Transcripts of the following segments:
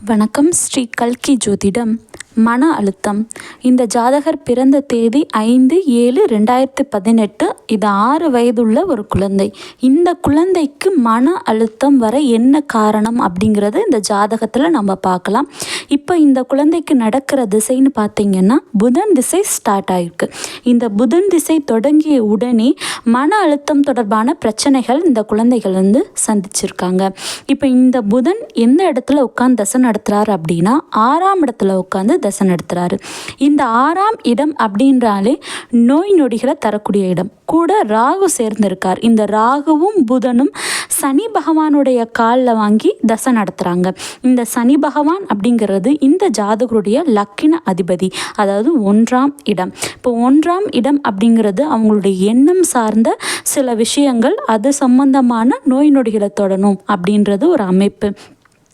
வணக்கம். ஸ்ரீ கல்கி ஜோதிடம். மன அழுத்தம். இந்த ஜாதகர் பிறந்த தேதி 5/7/2018. இது 6 வயதுள்ள ஒரு குழந்தை. இந்த குழந்தைக்கு மன அழுத்தம் வர என்ன காரணம் அப்படிங்கிறது இந்த ஜாதகத்தில் நம்ம பார்க்கலாம். இப்போ இந்த குழந்தைக்கு நடக்கிற திசைன்னு பார்த்தீங்கன்னா புதன் திசை ஸ்டார்ட் ஆகிருக்கு. இந்த புதன் திசை தொடங்கிய உடனே மன அழுத்தம் தொடர்பான பிரச்சனைகள் இந்த குழந்தைகள் சந்திச்சிருக்காங்க. இப்போ இந்த புதன் எந்த இடத்துல உட்காந்து தசை நடத்துகிறாரு அப்படின்னா 6ஆம் இடத்துல உட்காந்து தசை நடத்துகிறாரு. இந்த 6ஆம் இடம் அப்படின்றாலே நோய் நொடிகளை தரக்கூடிய இடம். கூட ராகு சேர்ந்திருக்கார். இந்த ராகுவும் புதனும் சனி பகவானுடைய காலில் வாங்கி தசை நடத்துகிறாங்க. இந்த சனி பகவான் அப்படிங்கிறது இந்த ஜாதகருடைய லக்கின அதிபதி, அதாவது 1ஆம் இடம். இப்போ 1ஆம் இடம் அப்படிங்கிறது அவங்களுடைய எண்ணம் சார்ந்த சில விஷயங்கள், அது சம்பந்தமான நோய் நொடிகளை தொடணும் அப்படின்றது ஒரு அமைப்பு.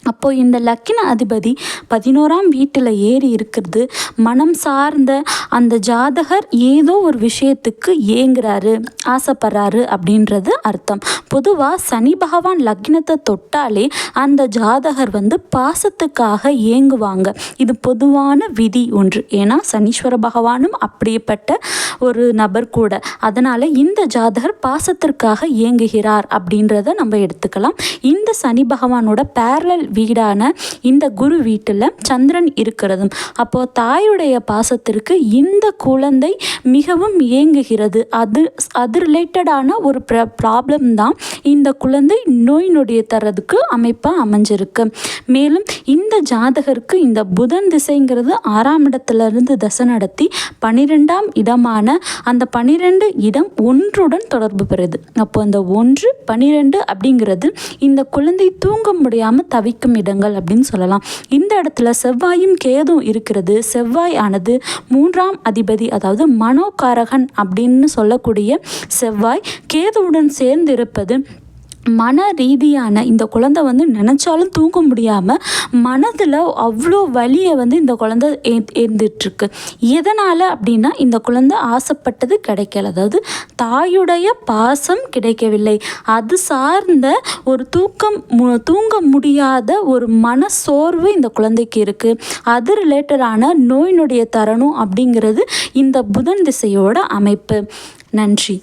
அப்போது இந்த லக்கின அதிபதி 11ஆம் வீட்டில் ஏறி இருக்கிறது மனம் சார்ந்த அந்த ஜாதகர் ஏதோ ஒரு விஷயத்துக்கு ஏங்குறாரு, ஆசைப்படுறாரு அப்படின்றது அர்த்தம். பொதுவாக சனி பகவான் லக்னத்தை தொட்டாலே அந்த ஜாதகர் பாசத்துக்காக ஏங்குவாங்க. இது பொதுவான விதி ஒன்று. ஏன்னா சனீஸ்வர பகவானும் அப்படிப்பட்ட ஒரு நபர் கூட. அதனால் இந்த ஜாதகர் பாசத்திற்காக ஏங்குகிறார் அப்படின்றத நம்ம எடுத்துக்கலாம். இந்த சனி பகவானோட பேரலல் வீடான இந்த குரு வீட்டில் சந்திரன் இருக்கிறதும், அப்போ தாயுடைய பாசத்திற்கு இந்த குழந்தை மிகவும் ஏங்குகிறது. அது ரிலேட்டடான ஒரு ப்ராப்ளம் தான் இந்த குழந்தை நோய் நொடியை தரதுக்கு அமைப்பாக அமைஞ்சிருக்கு. மேலும் இந்த ஜாதகருக்கு இந்த புதன் திசைங்கிறது 6ஆம் இடத்துலேருந்து தசை நடத்தி 12ஆம் இடமான அந்த 12 இடம் 1உடன் தொடர்பு பெறுது. அப்போ அந்த 1, 12 அப்படிங்கிறது இந்த குழந்தை தூங்க முடியாமல் தவிக்கும் இடங்கள் அப்படின்னு சொல்லலாம். இந்த இடத்துல செவ்வாயும் கேதும் இருக்கிறது. செவ்வாய் ஆனது 3ஆம் அதிபதி, அதாவது மனோகாரகன் அப்படின்னு சொல்லக்கூடிய செவ்வாய் கேதுவுடன் சேர்ந்து இருப்பது மன ரீதியான இந்த குழந்தை நினச்சாலும் தூங்க முடியாமல் மனதில் அவ்வளோ வலியை இந்த குழந்தை ஏந்துட்டுருக்கு. எதனால் அப்படின்னா இந்த குழந்தை ஆசைப்பட்டது கிடைக்கல, அதாவது தாயுடைய பாசம் கிடைக்கவில்லை. அது சார்ந்த ஒரு தூங்க முடியாத ஒரு மன சோர்வு இந்த குழந்தைக்கு இருக்குது. அது ரிலேட்டடான நோய் நொடியை தரணும் அப்படிங்கிறது இந்த புதன் திசையோட அமைப்பு. நன்றி.